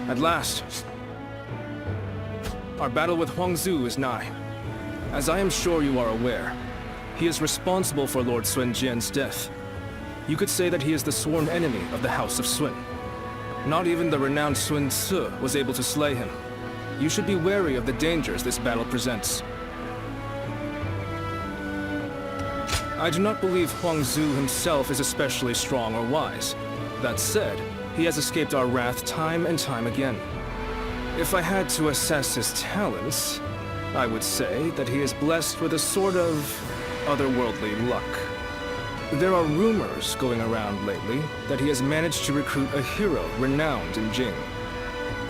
At last. Our battle with Huangzu is nigh. As I am sure you are aware, he is responsible for Lord Sun Jian's death. You could say that he is the sworn enemy of the House of Sun. Not even the renowned Sun Ce was able to slay him. You should be wary of the dangers this battle presents. I do not believe Huangzu himself is especially strong or wise. That said, he has escaped our wrath time and time again. If I had to assess his talents, I would say that he is blessed with a sort of otherworldly luck. There are rumors going around lately that he has managed to recruit a hero renowned in Jing.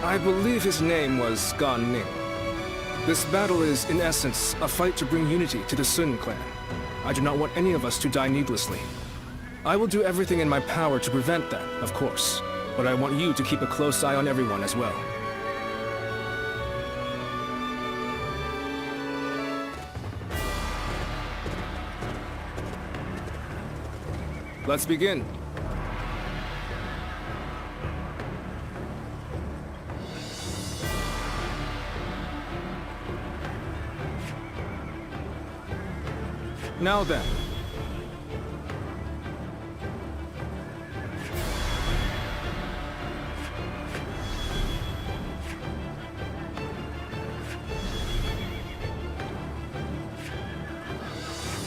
I believe his name was Gan Ning. This battle is, in essence, a fight to bring unity to the Sun clan. I do not want any of us to die needlessly. I will do everything in my power to prevent that, of course, but I want you to keep a close eye on everyone as well. Let's begin. Now then.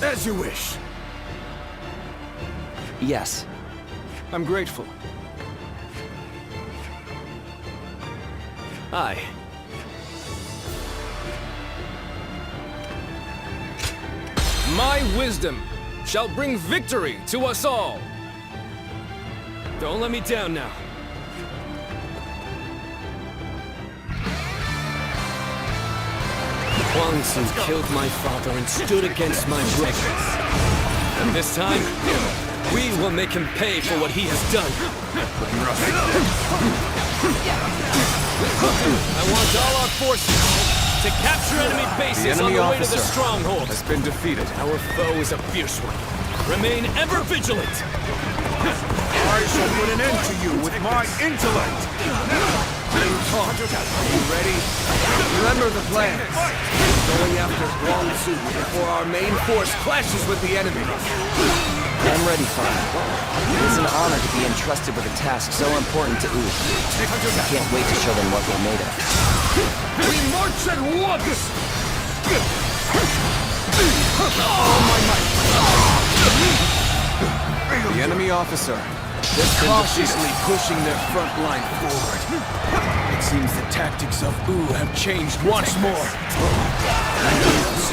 As you wish. Yes. I'm grateful. Aye. My wisdom shall bring victory to us all. Don't let me down now. Huangzu killed my father and stood against my brothers. And this time, we will make him pay for what he has done. I want all our forces to capture enemy bases on the way to the stronghold. Has been defeated. Our foe is a fierce one. Remain ever vigilant. I shall put an end to you with my intellect. Are you ready? Remember the plan. Going after Huangzu before our main force clashes with the enemy. I'm ready, Father. It is an honor to be entrusted with a task so important to Wu. I can't wait to show them what we're made of. We march at once! All my might! The enemy officer. They're cautiously pushing their front line forward. It seems the tactics of Wu have changed once more.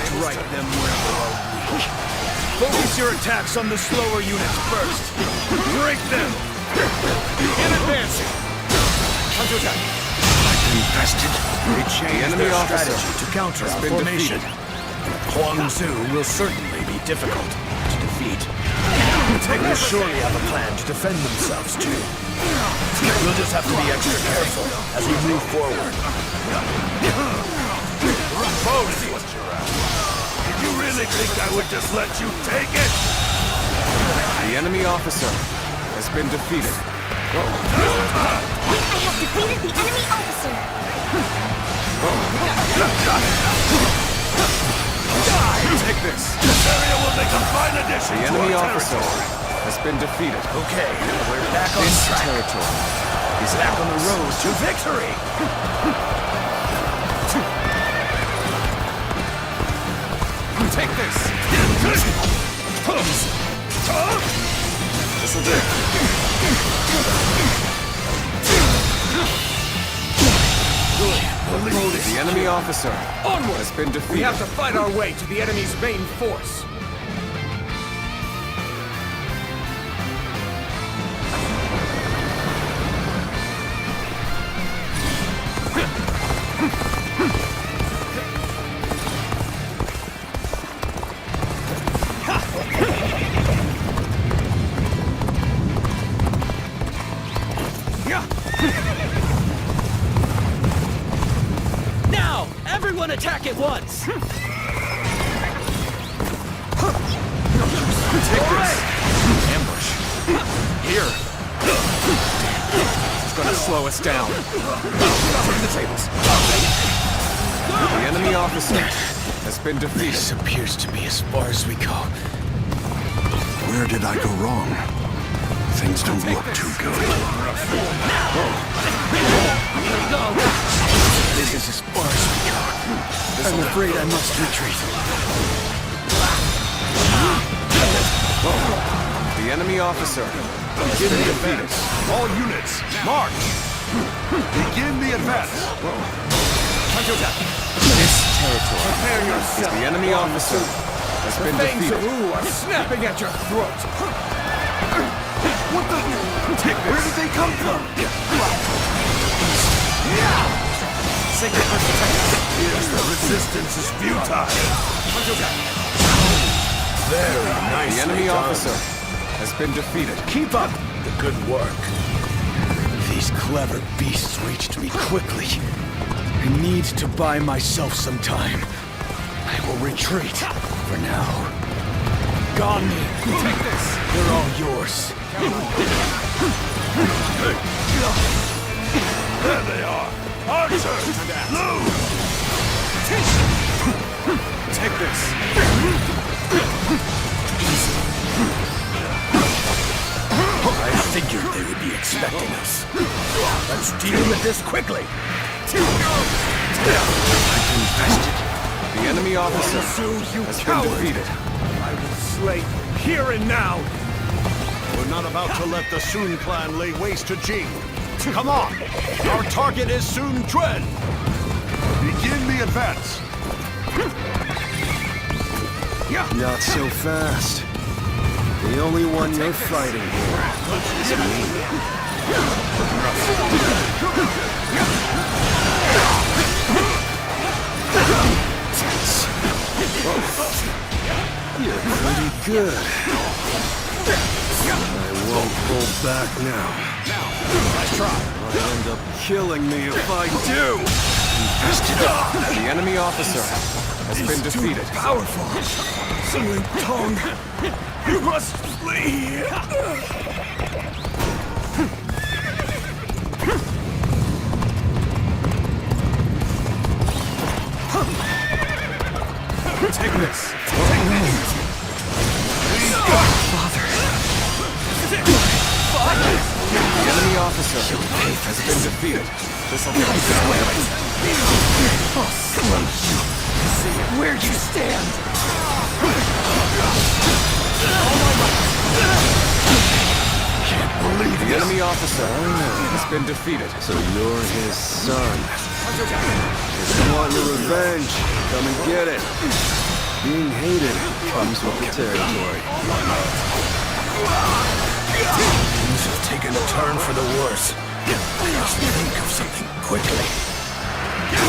Strike them where they are weak. Focus your attacks on the slower units first. Break them! In advancing! Counterattack! Infested. They changed their strategy to counter our formation. Huangzu will certainly be difficult to defeat. They will surely have a plan to defend themselves too. We'll just have to be extra careful as we move forward. Both! Did you really think I would just let you take it? The enemy officer has been defeated. I have defeated the enemy officer! Take this! This area will make a fine addition to our territory! Has been defeated. Okay, we're back on track. Territory. He's back on the road to victory! Take this! This'll do. The enemy officer onward has been defeated. We have to fight our way to the enemy's main force. Now, everyone attack at once! Take this! Ambush! Here! gonna slow us down. Turn the tables. The enemy officer has been defeated. This appears to be as far as we go. Where did I go wrong? Things don't look too good. This is as far as we go. I'm afraid I must retreat. The enemy officer has been defeated. All units, march! Begin the advance! This territory. Prepare yourself! The enemy officer has been Fangs of defeated. Wu are snapping at your throat! What the? Where did they come from? Yes, the resistance is futile. Very nice. The enemy officer has been defeated. Keep up the good work. These clever beasts reached me quickly. I need to buy myself some time. I will retreat for now. Gone. Take this. They're all yours. There they are. Archers! Loot! Take this. I figured they would be expecting us. Let's deal with this quickly. The enemy officer has been defeated. I will slay here and now. We're not about to let the Sun clan lay waste to Jing. Come on! Our target is Sun Quan! Begin the advance! Not so fast. The only one you're fighting here is me. You're pretty good. I won't pull back now. You'll end up killing me if I do! The enemy officer has been defeated. Powerful! Sealing tongue! You must flee! Take this. The enemy officer has been defeated. This'll be Where you stand! Can't believe The it! enemy officer has been defeated. So you're his son. If you want your revenge, come and get it. Being hated comes with the territory. Things have taken a turn for the worse. I must think of something quickly.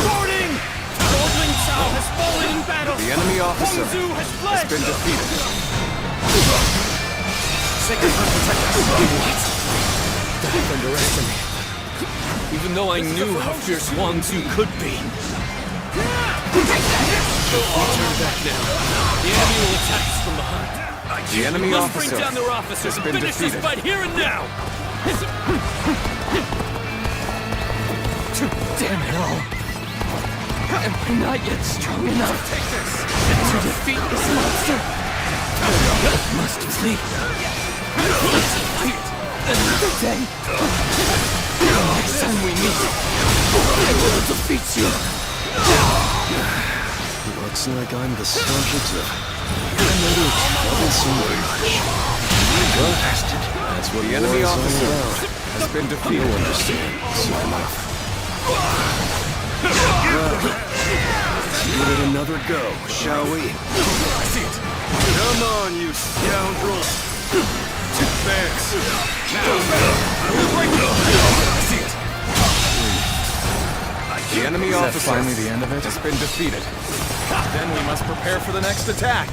Warning! Goldling Cao has fallen in battle! The enemy officer Huang Zu has has fled! been defeated. Don't underestimate. Even though I knew how fierce Huang Zu could be. Turn back now. The enemy will attack us from behind. The enemy Let's bring officer down their officers has and been finish this defeated. fight here and now! Damn it all. Am I not yet strong enough to defeat this monster? Must flee. Let's fight another day. Next time we meet, I will defeat you. Looks like I'm the subject of another troublesome urge. That's what The enemy war's all officer about. has been defeated. You'll understand soon enough. Give it another go, shall we? Come on, you scoundrels! Thanks. The enemy officer finally the end of it? has been defeated. Then we must prepare for the next attack.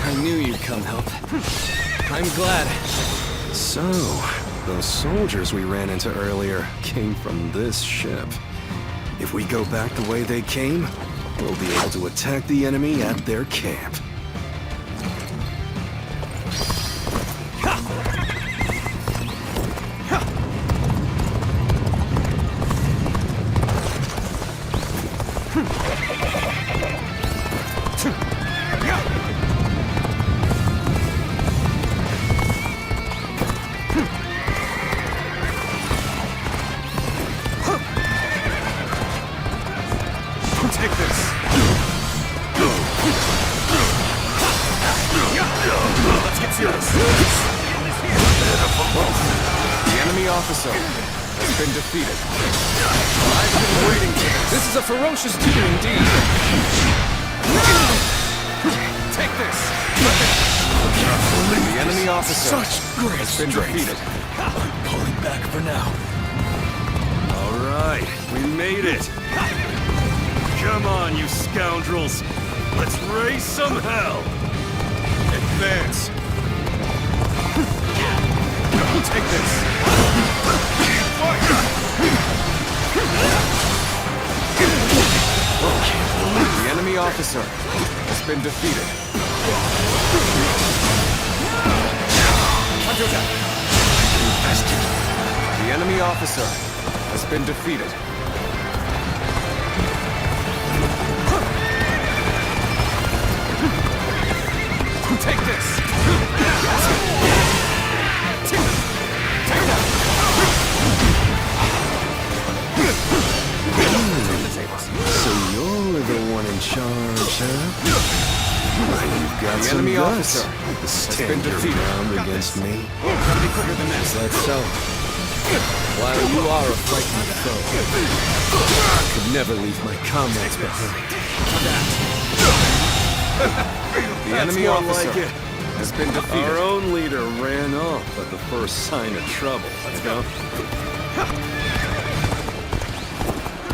I knew you'd come help. I'm glad. So, those soldiers we ran into earlier came from this ship. If we go back the way they came, we'll be able to attack the enemy at their camp. officer has been defeated. I've been waiting for this. This is a ferocious duel indeed. Take this! The enemy officer has been defeated. I'm pulling back for now. All right, we made it. Come on, you scoundrels. Let's raise some hell. Advance. Take this. The enemy officer has been defeated. The enemy officer has been defeated. Take this! Take that! So you're the one in charge, huh? You've got The some enemy guts officer to has stand been your defeated. ground against me. Gotta be quicker than that. Is that so? While you are a frightening foe, I could never leave my comrades behind. The enemy more officer like it. has been defeated. Our own leader ran off at the first sign of trouble. Let's go.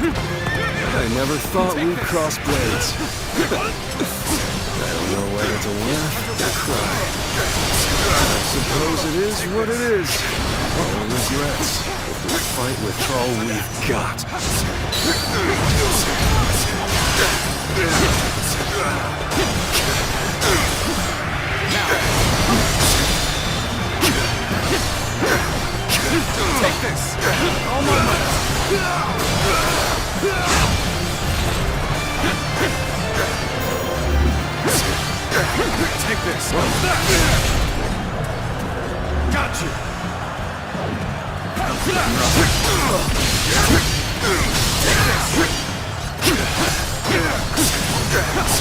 I never thought we'd cross blades. I don't know whether to laugh or cry. I suppose it is what it is. No regrets. We fight with all we've got. Take this! Oh my Take this. Got you.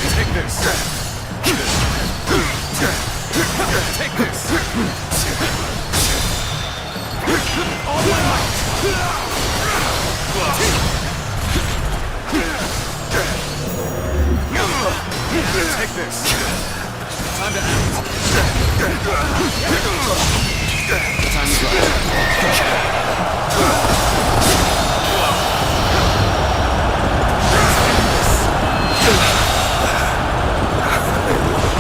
Take this. Take this. All my might. Take this. Time to act. Time to go.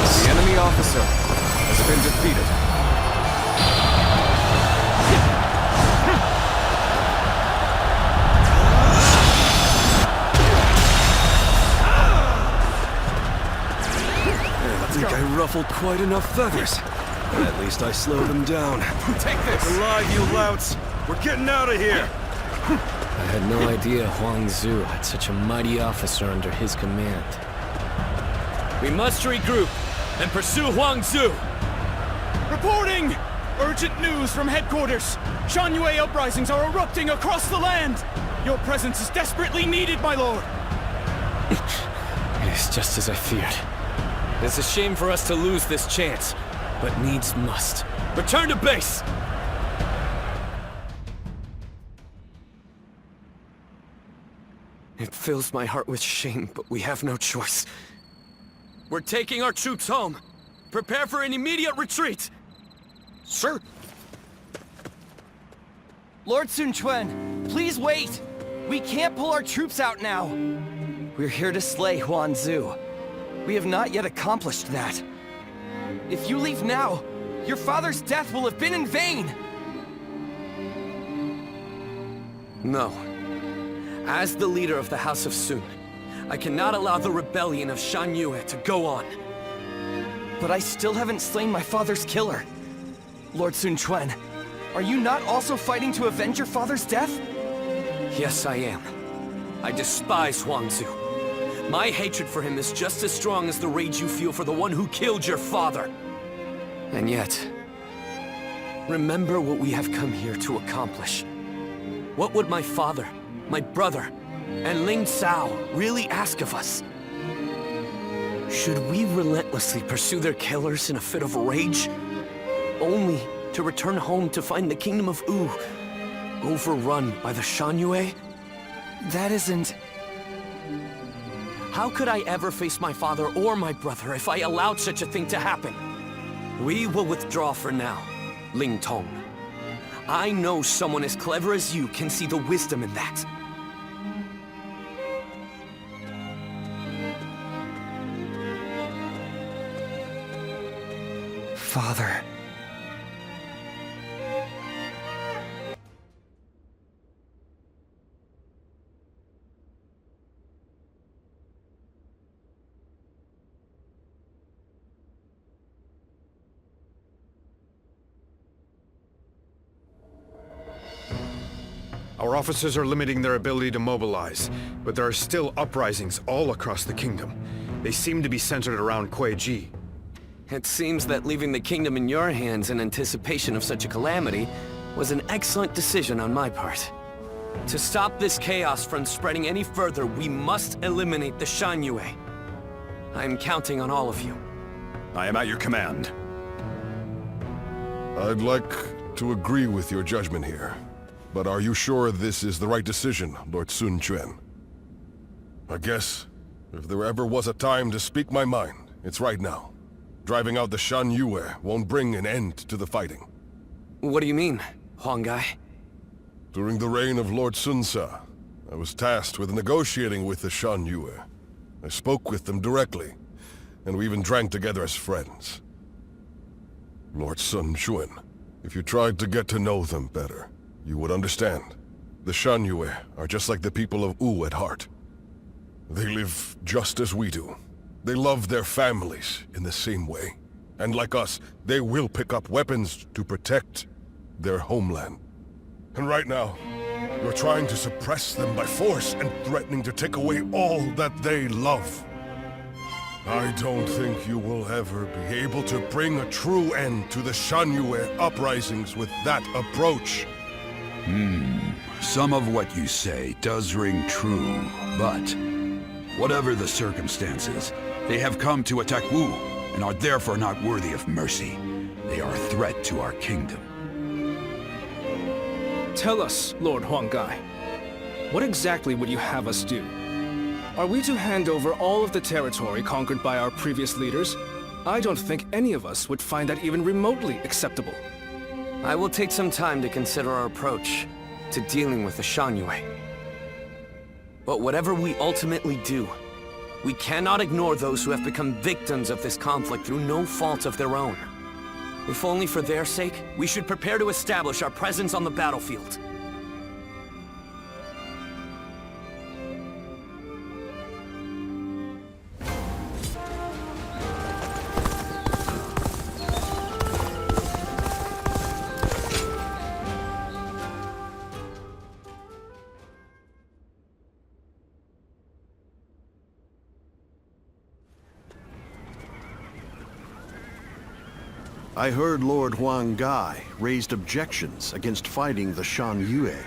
The enemy officer has been defeated. I think I ruffled quite enough feathers. But at least I slowed them down. Take this. Alive, you louts. We're getting out of here. I had no idea Huang Zu had such a mighty officer under his command. We must regroup and pursue Huang Zu. Reporting! Urgent news from headquarters. Shan-Yue uprisings are erupting across the land. Your presence is desperately needed, my lord. It is just as I feared. It's a shame for us to lose this chance, but needs must. Return to base! It fills my heart with shame, but we have no choice. We're taking our troops home. Prepare for an immediate retreat! Sir. Lord Sun Quan, please wait! We can't pull our troops out now! We're here to slay Huan Zu. We have not yet accomplished that. If you leave now, your father's death will have been in vain! No. As the leader of the House of Sun, I cannot allow the rebellion of Shan-Yue to go on. But I still haven't slain my father's killer. Lord Sun Quan, are you not also fighting to avenge your father's death? Yes, I am. I despise Huang Zu. My hatred for him is just as strong as the rage you feel for the one who killed your father. And yet, remember what we have come here to accomplish. What would my father, my brother, and Ling Cao really ask of us? Should we relentlessly pursue their killers in a fit of rage? Only to return home to find the Kingdom of Wu Overrun by the Shanyue? That isn't... How could I ever face my father or my brother if I allowed such a thing to happen? We will withdraw for now, Ling Tong. I know someone as clever as you can see the wisdom in that. Father... Our officers are limiting their ability to mobilize, but there are still uprisings all across the kingdom. They seem to be centered around Kuei-ji. It seems that leaving the kingdom in your hands in anticipation of such a calamity was an excellent decision on my part. To stop this chaos from spreading any further, we must eliminate the Shanyue. I am counting on all of you. I am at your command. I'd like to agree with your judgment here. But are you sure this is the right decision, Lord Sun Quan? I guess, if there ever was a time to speak my mind, it's right now. Driving out the Shanyue won't bring an end to the fighting. What do you mean, Huanggai? During the reign of Lord Sun Ce, I was tasked with negotiating with the Shanyue. I spoke with them directly, and we even drank together as friends. Lord Sun Quan, if you tried to get to know them better, you would understand. The Shanyue are just like the people of Wu at heart. They live just as we do. They love their families in the same way. And like us, they will pick up weapons to protect their homeland. And right now, you're trying to suppress them by force and threatening to take away all that they love. I don't think you will ever be able to bring a true end to the Shanyue uprisings with that approach. Some of what you say does ring true, but whatever the circumstances, they have come to attack Wu and are therefore not worthy of mercy. They are a threat to our kingdom. Tell us, Lord Huanggai, what exactly would you have us do? Are we to hand over all of the territory conquered by our previous leaders? I don't think any of us would find that even remotely acceptable. I will take some time to consider our approach to dealing with the Shanyue. But whatever we ultimately do, we cannot ignore those who have become victims of this conflict through no fault of their own. If only for their sake, we should prepare to establish our presence on the battlefield. I heard Lord Huanggai raised objections against fighting the Shanyue.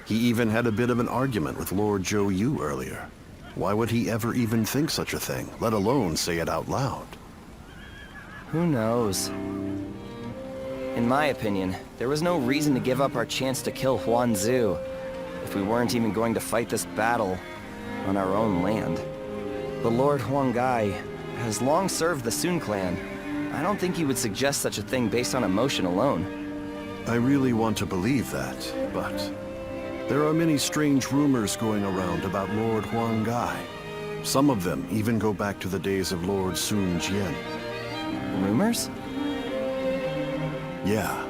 He even had a bit of an argument with Lord Zhou Yu earlier. Why would he ever even think such a thing, let alone say it out loud? Who knows? In my opinion, there was no reason to give up our chance to kill Huanzu if we weren't even going to fight this battle on our own land. The Lord Huanggai has long served the Sun clan. I don't think he would suggest such a thing based on emotion alone. I really want to believe that, but there are many strange rumors going around about Lord Huanggai. Some of them even go back to the days of Lord Sun Jian. Rumors? Yeah,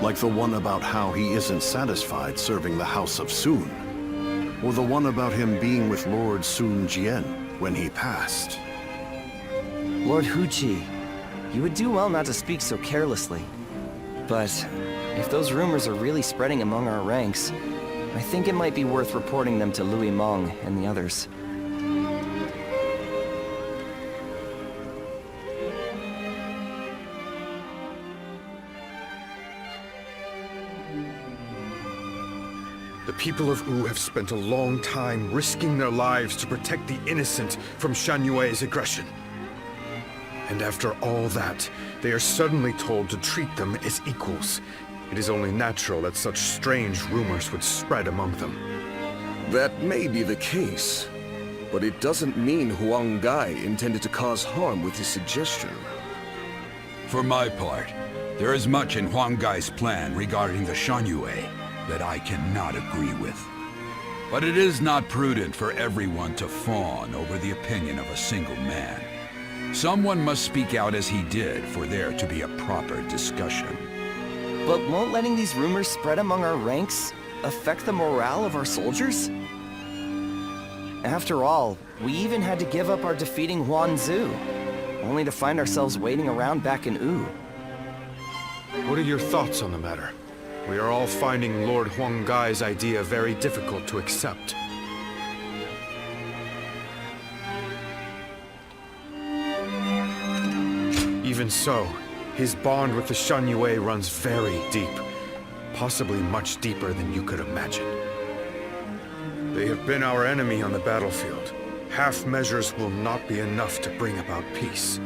like the one about how he isn't satisfied serving the House of Sun, or the one about him being with Lord Sun Jian when he passed. Lord Huqi, you would do well not to speak so carelessly. But if those rumors are really spreading among our ranks, I think it might be worth reporting them to Louis Meng and the others. The people of Wu have spent a long time risking their lives to protect the innocent from Shanyue's aggression. And after all that, they are suddenly told to treat them as equals. It is only natural that such strange rumors would spread among them. That may be the case, but it doesn't mean Huang Gai intended to cause harm with his suggestion. For my part, there is much in Huang Gai's plan regarding the Shanyue that I cannot agree with. But it is not prudent for everyone to fawn over the opinion of a single man. Someone must speak out as he did for there to be a proper discussion. But won't letting these rumors spread among our ranks affect the morale of our soldiers? After all, we even had to give up our defeating Huanzu, only to find ourselves waiting around back in Wu. What are your thoughts on the matter? We are all finding Lord Huang Gai's idea very difficult to accept. Even so, his bond with the Shanyue runs very deep, possibly much deeper than you could imagine. They have been our enemy on the battlefield. Half measures will not be enough to bring about peace.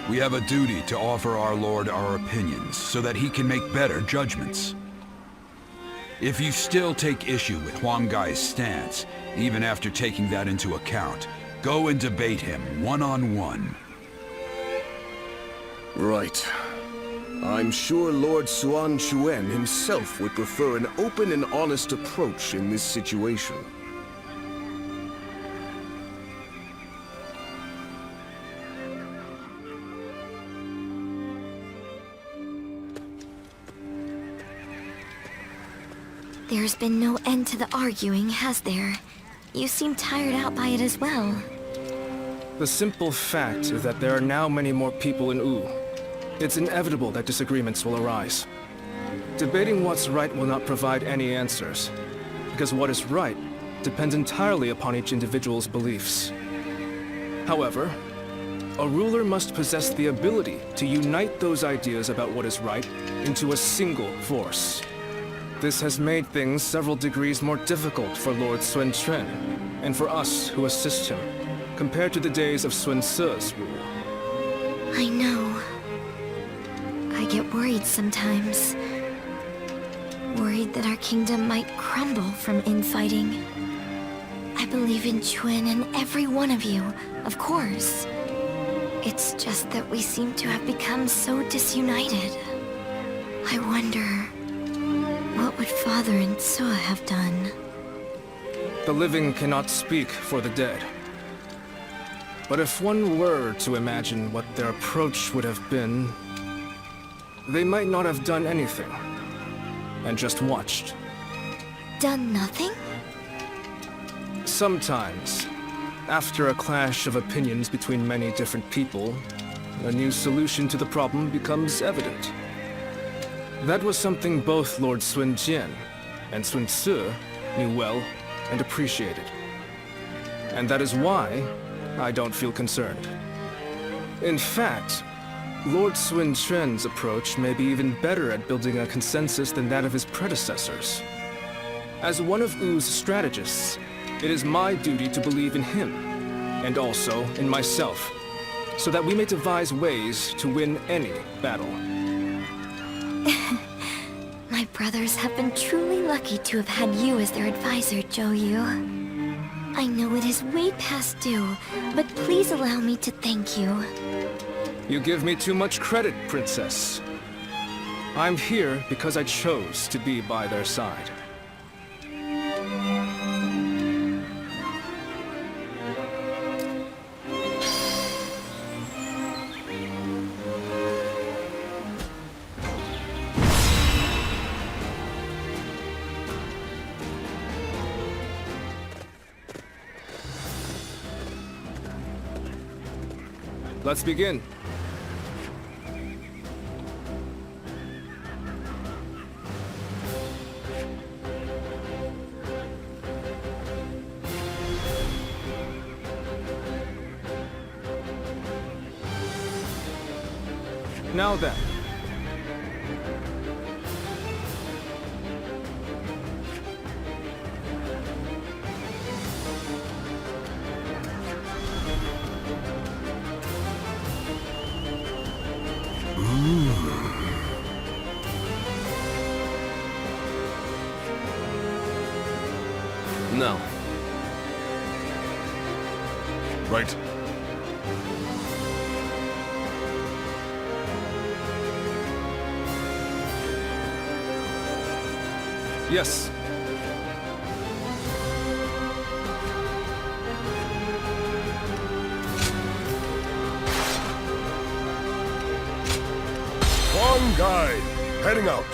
We have a duty to offer our Lord our opinions so that he can make better judgments. If you still take issue with Huang Gai's stance, even after taking that into account, go and debate him one-on-one. Right. I'm sure Lord Suan Chuen himself would prefer an open and honest approach in this situation. There's been no end to the arguing, has there? You seem tired out by it as well. The simple fact is that there are now many more people in Wu. It's inevitable that disagreements will arise. Debating what's right will not provide any answers, because what is right depends entirely upon each individual's beliefs. However, a ruler must possess the ability to unite those ideas about what is right into a single force. This has made things several degrees more difficult for Lord Sun Quan, and for us who assist him, compared to the days of Sun Ce's rule. I know. I get worried sometimes. Worried that our kingdom might crumble from infighting. I believe in Chuen and every one of you, of course. It's just that we seem to have become so disunited. I wonder, what would Father and Sua have done? The living cannot speak for the dead. But if one were to imagine what their approach would have been, they might not have done anything, and just watched. Done nothing? Sometimes, after a clash of opinions between many different people, a new solution to the problem becomes evident. That was something both Lord Sun Jian and Sun Ce knew well and appreciated. And that is why I don't feel concerned. In fact, Lord Sun Quan's approach may be even better at building a consensus than that of his predecessors. As one of Wu's strategists, it is my duty to believe in him, and also in myself, so that we may devise ways to win any battle. My brothers have been truly lucky to have had you as their advisor, Zhou Yu. I know it is way past due, but please allow me to thank you. You give me too much credit, Princess. I'm here because I chose to be by their side. Let's begin. Now then. No. Right. Yes. Huang Gai, heading out.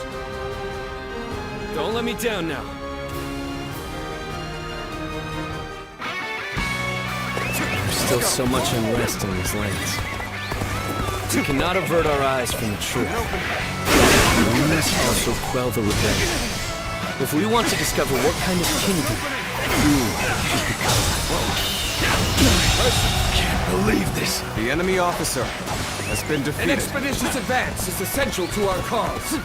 Don't let me down now. There's still so much unrest in these lands. We cannot avert our eyes from the truth. We must also quell the rebellion. If we want to discover what kind of kingdom we should become. Can't believe this. The enemy officer has been defeated. An expeditious advance is essential to our cause.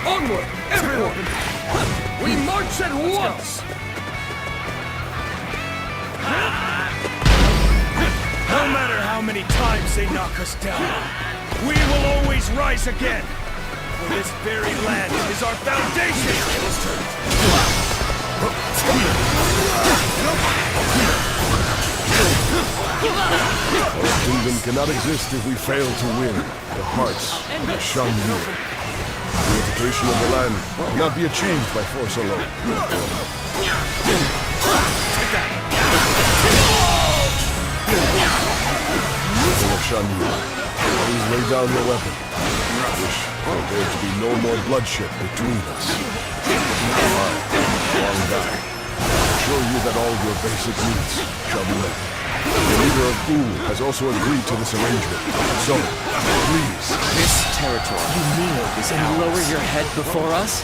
Onward, everyone! We march at once! No matter how many times they knock us down, we will always rise again. For this very land is our foundation. Our kingdom cannot exist if we fail to win the hearts of the Shan Yue. The unification of the land cannot be achieved by force alone. People of Shan Yue, please lay down your weapon. I wish for there to be no more bloodshed between us. Now I, Huang Gai, assure you that all your basic needs shall be met. The leader of Wu has also agreed to this arrangement. So, please. This territory. You kneel and lower your head before us?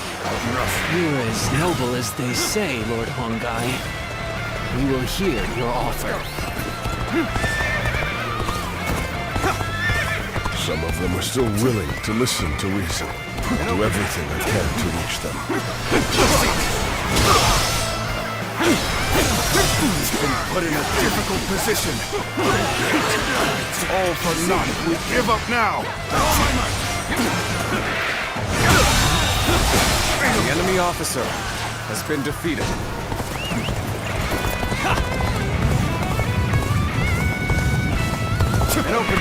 You're as noble as they say, Lord Huang Gai. We will hear your offer. Some of them are still willing to listen to reason. I'll do everything I can to reach them. He's been put in a difficult position. It's all for naught. We give up now. The enemy officer has been defeated. An open.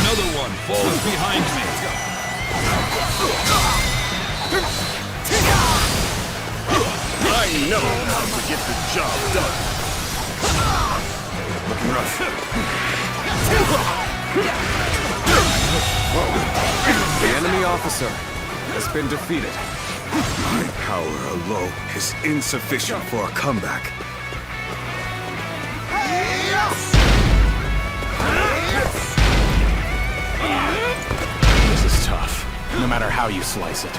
Another one falls behind me. I know how to get the job done. Looking rough. The enemy officer has been defeated. My power alone is insufficient for a comeback. This is tough, no matter how you slice it.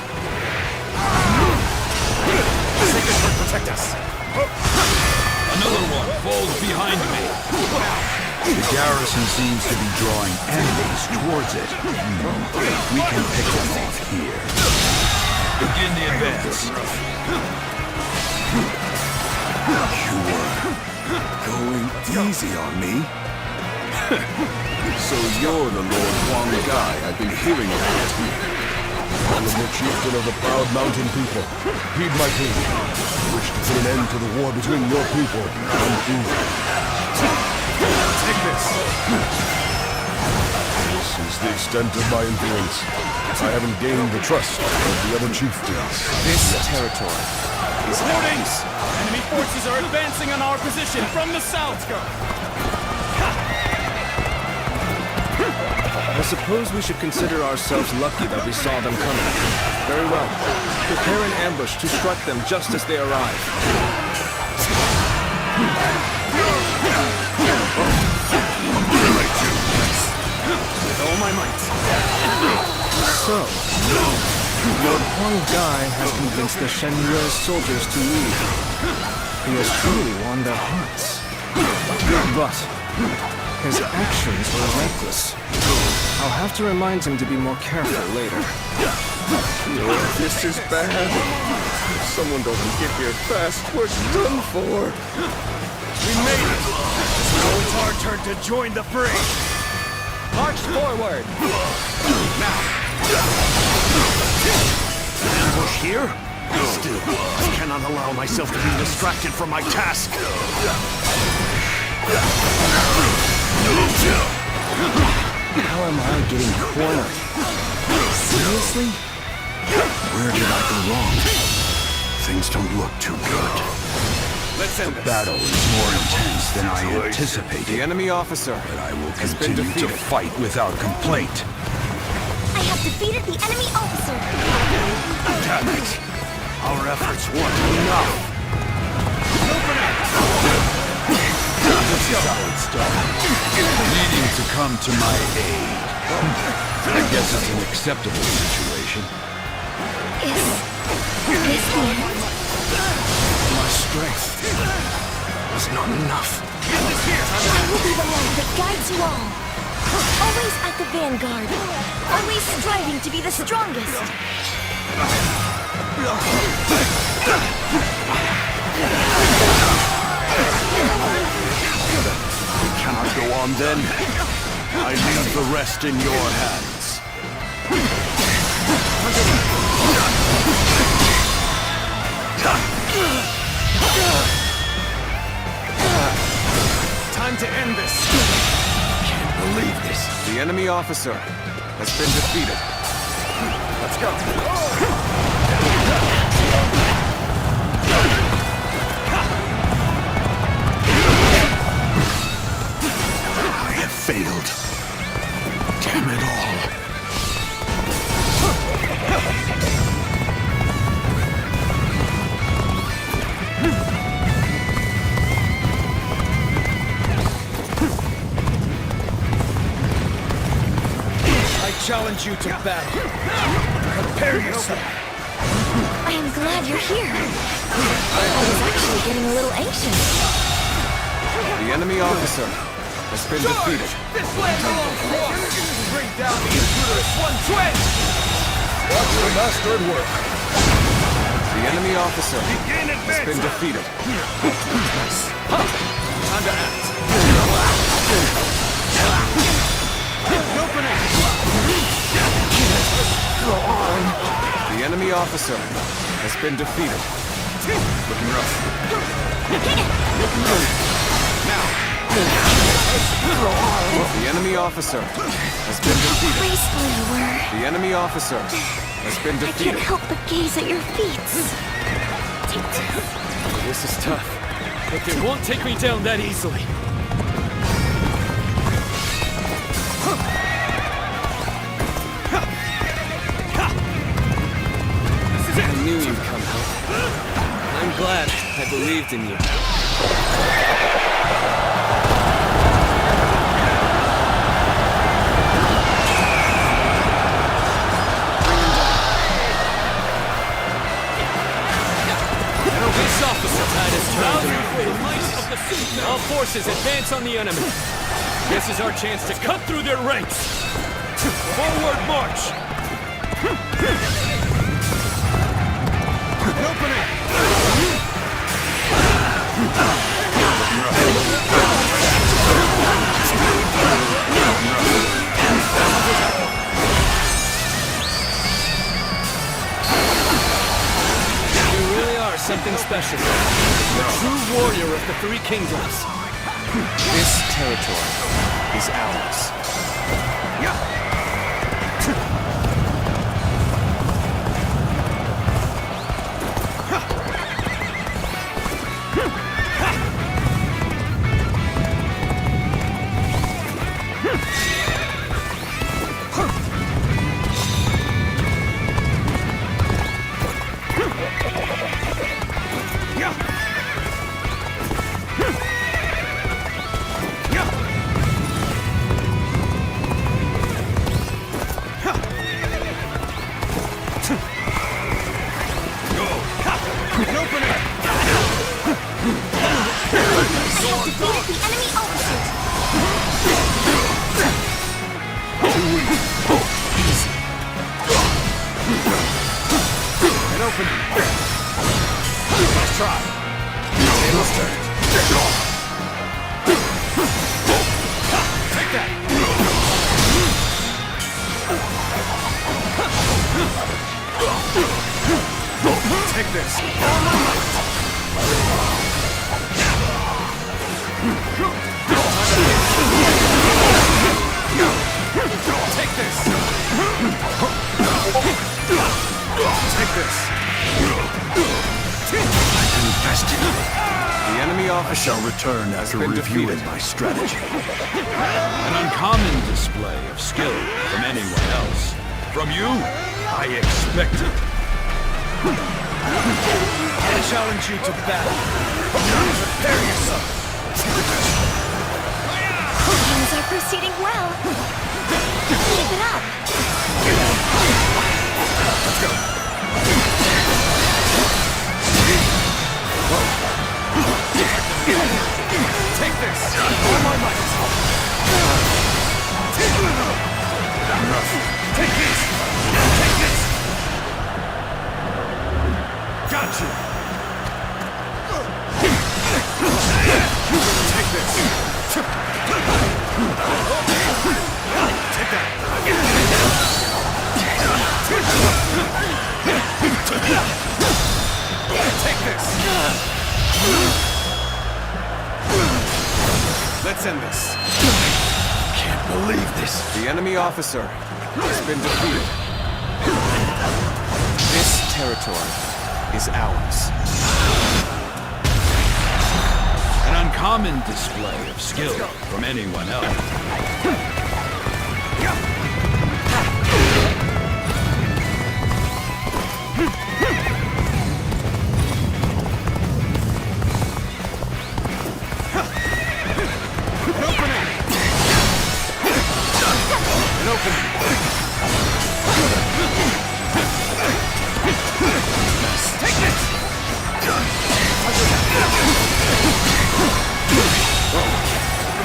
Protect us. Another one falls behind me. The garrison seems to be drawing enemies towards it. We can pick them off here. Begin the advance. You were going easy on me. So you're the Lord Huang Gai I've been hearing about. Honorable chieftain of the proud mountain people, heed my plea. I wish to put an end to the war between your people and Wu. Take this. This is the extent of my influence. I haven't gained the trust of the other chieftains. This territory is Reporting! ours. Enemy forces are advancing on our position from the south. I suppose we should consider ourselves lucky that we saw them coming. Very well. Prepare an ambush to strike them just as they arrive. With all my might. So, Lord Huang Gai has convinced the Shan Yue's soldiers to leave. He has truly won their hearts. But his actions were reckless. I'll have to remind him to be more careful later. This is bad. If someone doesn't get here fast, we're done for. We made it. Now it's our turn to join the fray. March forward! Ambush here? Still, I cannot allow myself to be distracted from my task. How am I getting cornered? Seriously? Where did I go wrong? Things don't look too good. Let's end this. Battle is more intense than I anticipated. The enemy officer But I will has been continue to defeated. fight without complaint. I have defeated the enemy officer. Damn it! Our efforts weren't enough. This is how it started. Needing to come to my aid. I guess it's an acceptable situation. Is this the end? My strength was not enough. I will be the light that guides you all. Always at the vanguard. Always striving to be the strongest. We cannot go on then. I leave the rest in your hands. Time to end this. Can't believe this. The enemy officer has been defeated. Let's go. I have failed. Damn it all. I challenge you to battle. Prepare yourself. I am glad you're here. I was actually getting a little anxious. The enemy officer has been defeated. This land belongs to us. Bring down the intruder as one twin. Watch the master at work. The enemy officer has been defeated. Time to act. Opening. The enemy officer has been defeated. Looking rough. The enemy officer has been defeated. Graceful you were. The enemy officer has been I can't defeated. help but gaze at your feet. This is tough, but they won't take me down that easily. I knew you'd come help. I'm glad I believed in you. This officer tide has turned. All forces advance on the enemy. This is our chance to cut through their ranks. Forward march! You really are something special. The true warrior of the Three Kingdoms. This territory is ours. this! All my might! Take this! Take this! I confessed it. The enemy officer shall return after reviewing my strategy. An uncommon display of skill from anyone else. From you, I expect it. I challenge you to battle. Prepare yourself! Things are proceeding well. Keep it up. Let's go! Take this! All my might! Take this! Take this! Got you! Take this! Take that! Take this! Let's end this. Can't believe this. The enemy officer has been defeated. This territory is ours. An uncommon display of skill from anyone else.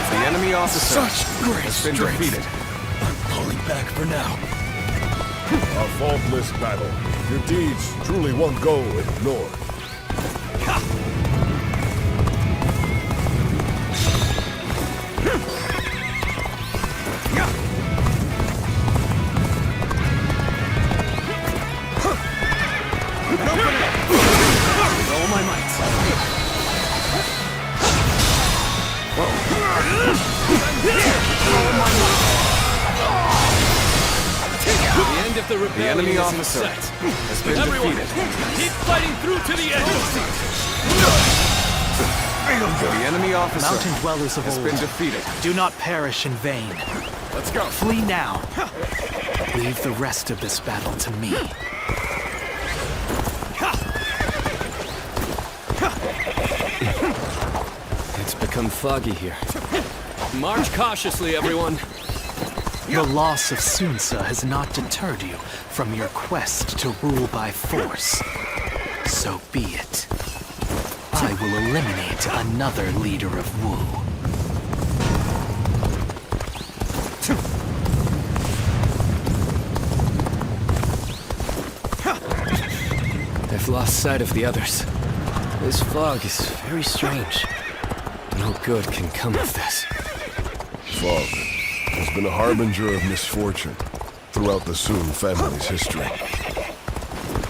The enemy officer Such great has been strength. defeated. I'm pulling back for now. A faultless battle. Your deeds truly won't go ignored. With all my might. The end of the rebellion The enemy isn't officer set. has been Everyone, defeated. keep fighting through to the end. The enemy officer Mountain dwellers of has old, been defeated. do not perish in vain. Let's go. Flee now. Leave the rest of this battle to me. It's become foggy here. March cautiously, everyone. The loss of Sunsa has not deterred you from your quest to rule by force. So be it. I will eliminate another leader of Wu. I've lost sight of the others. This fog is very strange. No good can come of this. Fog has been a harbinger of misfortune throughout the Sun family's history.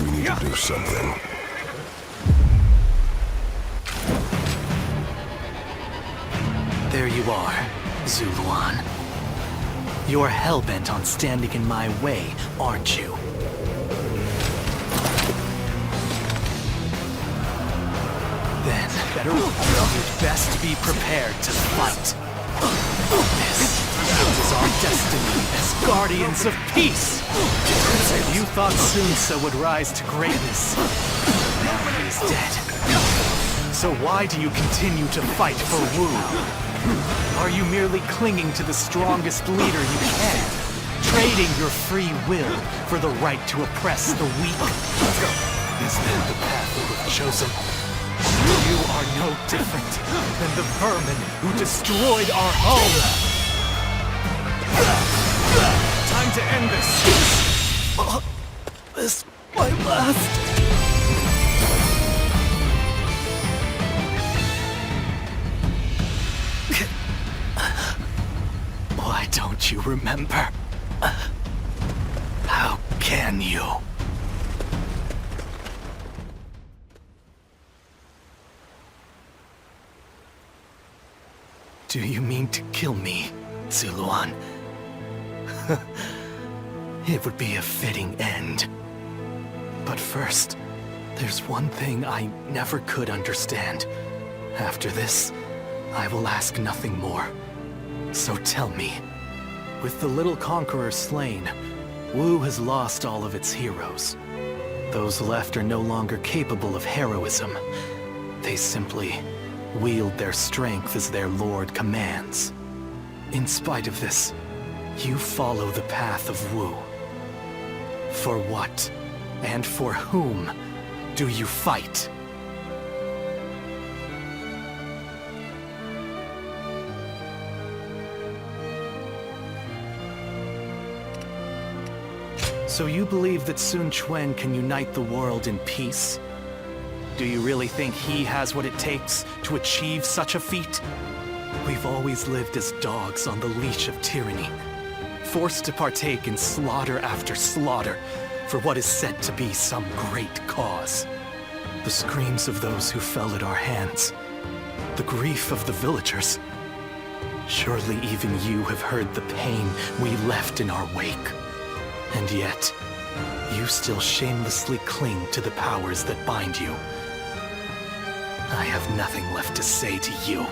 We need to do something. There you are, Zuluan. You're hell-bent on standing in my way, aren't you? Then, you'd best be prepared to fight. This is our destiny as guardians of peace! You thought Sunsa would rise to greatness. Now he is dead. So why do you continue to fight for Wu? Are you merely clinging to the strongest leader you can? Trading your free will for the right to oppress the weak? Is that the path you have chosen? You are no different than the vermin who destroyed our home! Time to end this. This my last. Why don't you remember? How can you? Do you mean to kill me, Zuluan? It would be a fitting end. But first, there's one thing I never could understand. After this, I will ask nothing more. So tell me, with the little conqueror slain, Wu has lost all of its heroes. Those left are no longer capable of heroism. They simply wield their strength as their lord commands. In spite of this, you follow the path of Wu. For what, and for whom, do you fight? So you believe that Sun Quan can unite the world in peace? Do you really think he has what it takes to achieve such a feat? We've always lived as dogs on the leash of tyranny, forced to partake in slaughter after slaughter for what is said to be some great cause. The screams of those who fell at our hands, the grief of the villagers. Surely even you have heard the pain we left in our wake. And yet, you still shamelessly cling to the powers that bind you. I have nothing left to say to you.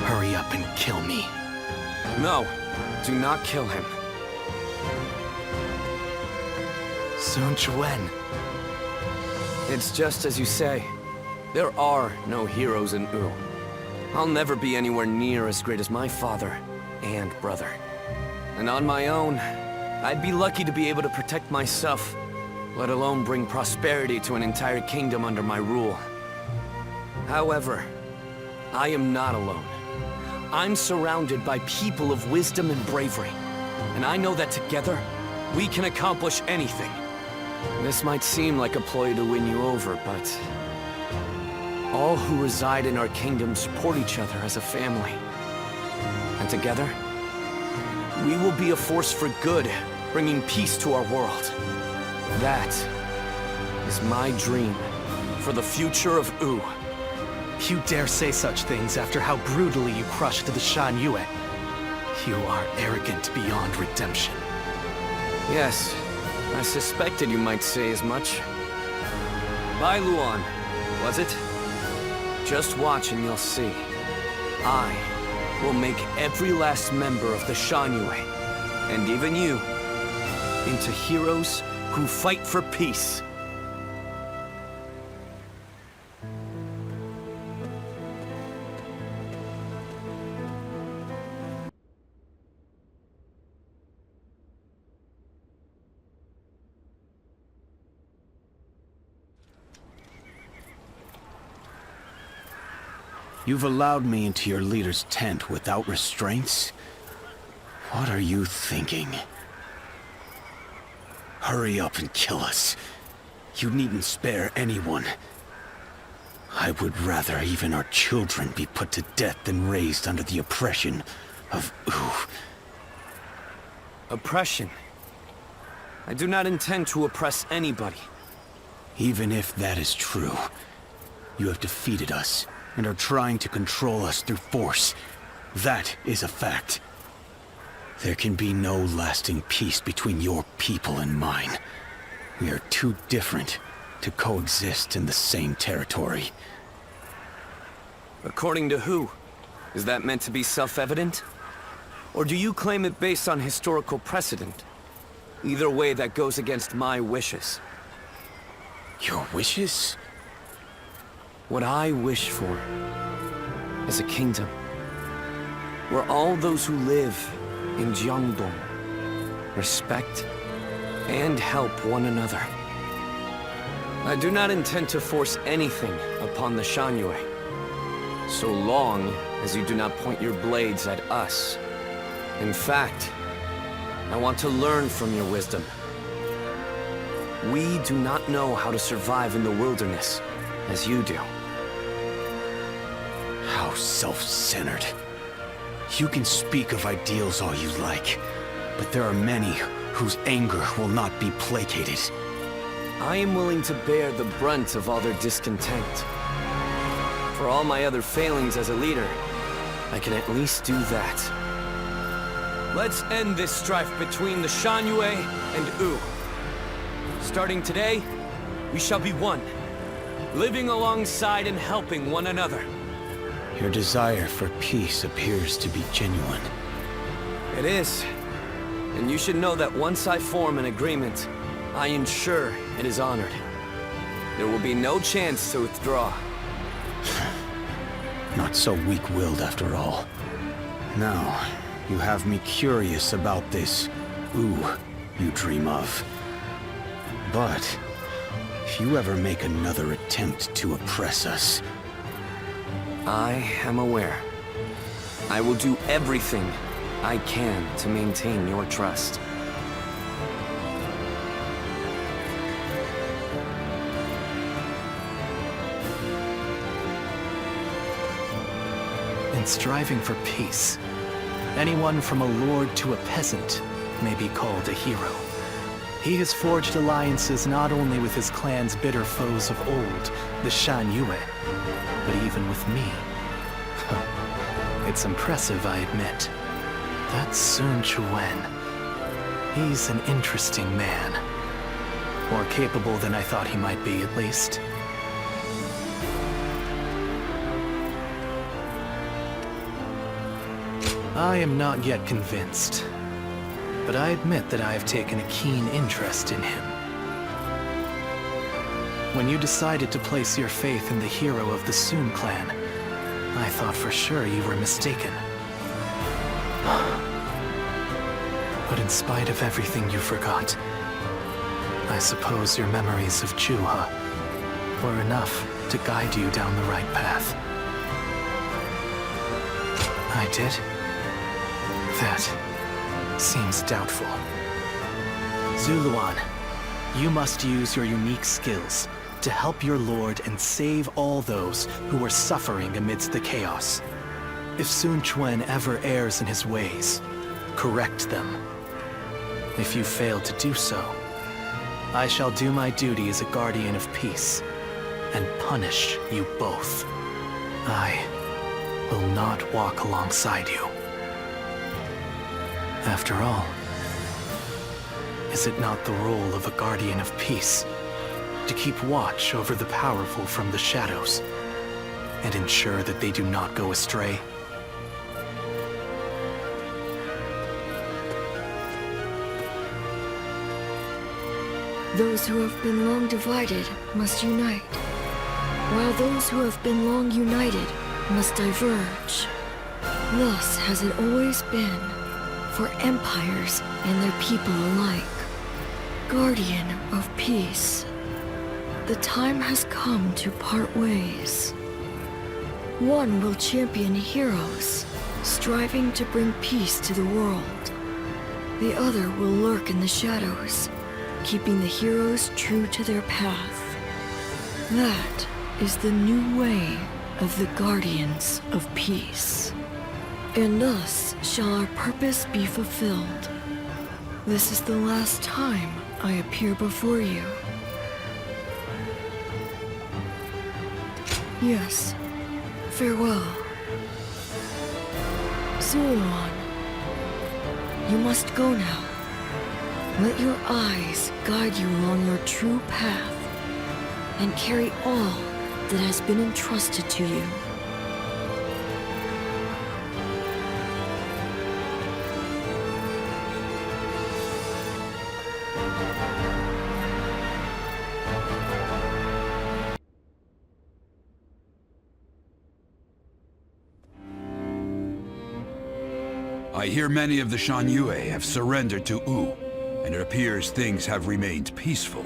Hurry up and kill me. No, do not kill him. Sun Quan. It's just as you say. There are no heroes in Wu. I'll never be anywhere near as great as my father and brother. And on my own, I'd be lucky to be able to protect myself, let alone bring prosperity to an entire kingdom under my rule. However, I am not alone. I'm surrounded by people of wisdom and bravery, and I know that together, we can accomplish anything. This might seem like a ploy to win you over, but all who reside in our kingdom support each other as a family. And together, we will be a force for good, bringing peace to our world. That is my dream for the future of Wu. You dare say such things after how brutally you crushed the Shan Yue. You are arrogant beyond redemption. Yes, I suspected you might say as much. Bai Luan, was it? Just watch and you'll see. I will make every last member of the Shan Yue, and even you, into heroes who fight for peace. You've allowed me into your leader's tent without restraints? What are you thinking? Hurry up and kill us. You needn't spare anyone. I would rather even our children be put to death than raised under the oppression of Wu. Oppression? I do not intend to oppress anybody. Even if that is true, you have defeated us and are trying to control us through force. That is a fact. There can be no lasting peace between your people and mine. We are too different to coexist in the same territory. According to who? Is that meant to be self-evident? Or do you claim it based on historical precedent? Either way, that goes against my wishes. Your wishes? What I wish for is a kingdom where all those who live in Jiangdong respect and help one another. I do not intend to force anything upon the Shan Yue, so long as you do not point your blades at us. In fact, I want to learn from your wisdom. We do not know how to survive in the wilderness as you do. How self-centered. You can speak of ideals all you like, but there are many whose anger will not be placated. I am willing to bear the brunt of all their discontent. For all my other failings as a leader, I can at least do that. Let's end this strife between the Shan Yue and Wu. Starting today, we shall be one, living alongside and helping one another. Your desire for peace appears to be genuine. It is. And you should know that once I form an agreement, I ensure it is honored. There will be no chance to withdraw. Not so weak-willed after all. Now, you have me curious about this Wu you dream of. But, if you ever make another attempt to oppress us... I am aware. I will do everything I can to maintain your trust. In striving for peace, anyone from a lord to a peasant may be called a hero. He has forged alliances not only with his clan's bitter foes of old, the Shan Yue, but even with me. It's impressive, I admit. That's Sun Quan. He's an interesting man. More capable than I thought he might be, at least. I am not yet convinced, but I admit that I have taken a keen interest in him. When you decided to place your faith in the hero of the Sun clan, I thought for sure you were mistaken. But in spite of everything you forgot, I suppose your memories of Juha were enough to guide you down the right path. I did? That seems doubtful. Zuluan, you must use your unique skills to help your lord and save all those who were suffering amidst the chaos. If Sun Quan ever errs in his ways, correct them. If you fail to do so, I shall do my duty as a guardian of peace and punish you both. I will not walk alongside you. After all, is it not the role of a guardian of peace to keep watch over the powerful from the shadows and ensure that they do not go astray? Those who have been long divided must unite, while those who have been long united must diverge. Thus has it always been for empires and their people alike. Guardian of peace, the time has come to part ways. One will champion heroes, striving to bring peace to the world. The other will lurk in the shadows, keeping the heroes true to their path. That is the new way of the Guardians of Peace. And thus shall our purpose be fulfilled. This is the last time I appear before you. Yes, farewell. Zuluan, you must go now. Let your eyes guide you along your true path, and carry all that has been entrusted to you. I hear many of the Shan Yue have surrendered to Wu, and it appears things have remained peaceful.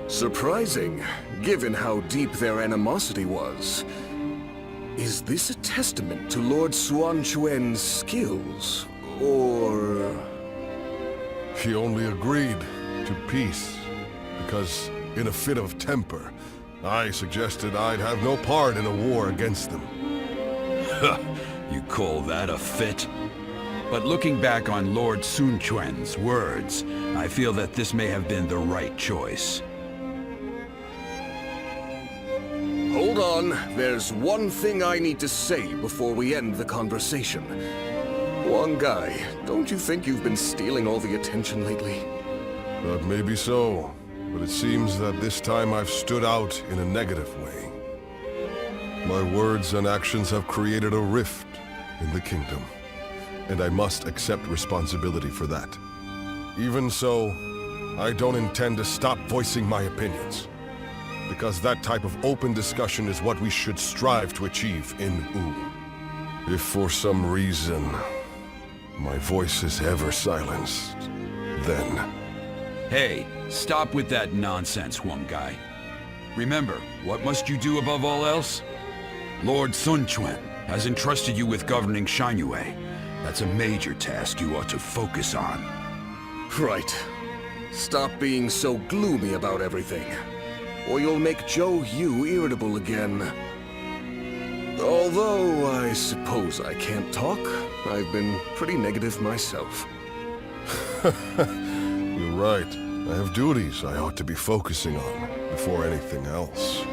Surprising, given how deep their animosity was. Is this a testament to Lord Sun Quan's skills, or... He only agreed to peace because, in a fit of temper, I suggested I'd have no part in a war against them. You call that a fit? But looking back on Lord Sun Quan's words, I feel that this may have been the right choice. Hold Huan, there's one thing I need to say before we end the conversation. Huan Gai, don't you think you've been stealing all the attention lately? That may be so, but it seems that this time I've stood out in a negative way. My words and actions have created a rift in the kingdom, and I must accept responsibility for that. Even so, I don't intend to stop voicing my opinions, because that type of open discussion is what we should strive to achieve in Wu. If for some reason my voice is ever silenced, then... Hey, stop with that nonsense, Huang Gai. Remember, what must you do above all else? Lord Sun Quan has entrusted you with governing Shan-Yue. That's a major task you ought to focus on. Right. Stop being so gloomy about everything, or you'll make Zhou Yu irritable again. Although, I suppose I can't talk. I've been pretty negative myself. You're right. I have duties I ought to be focusing on before anything else.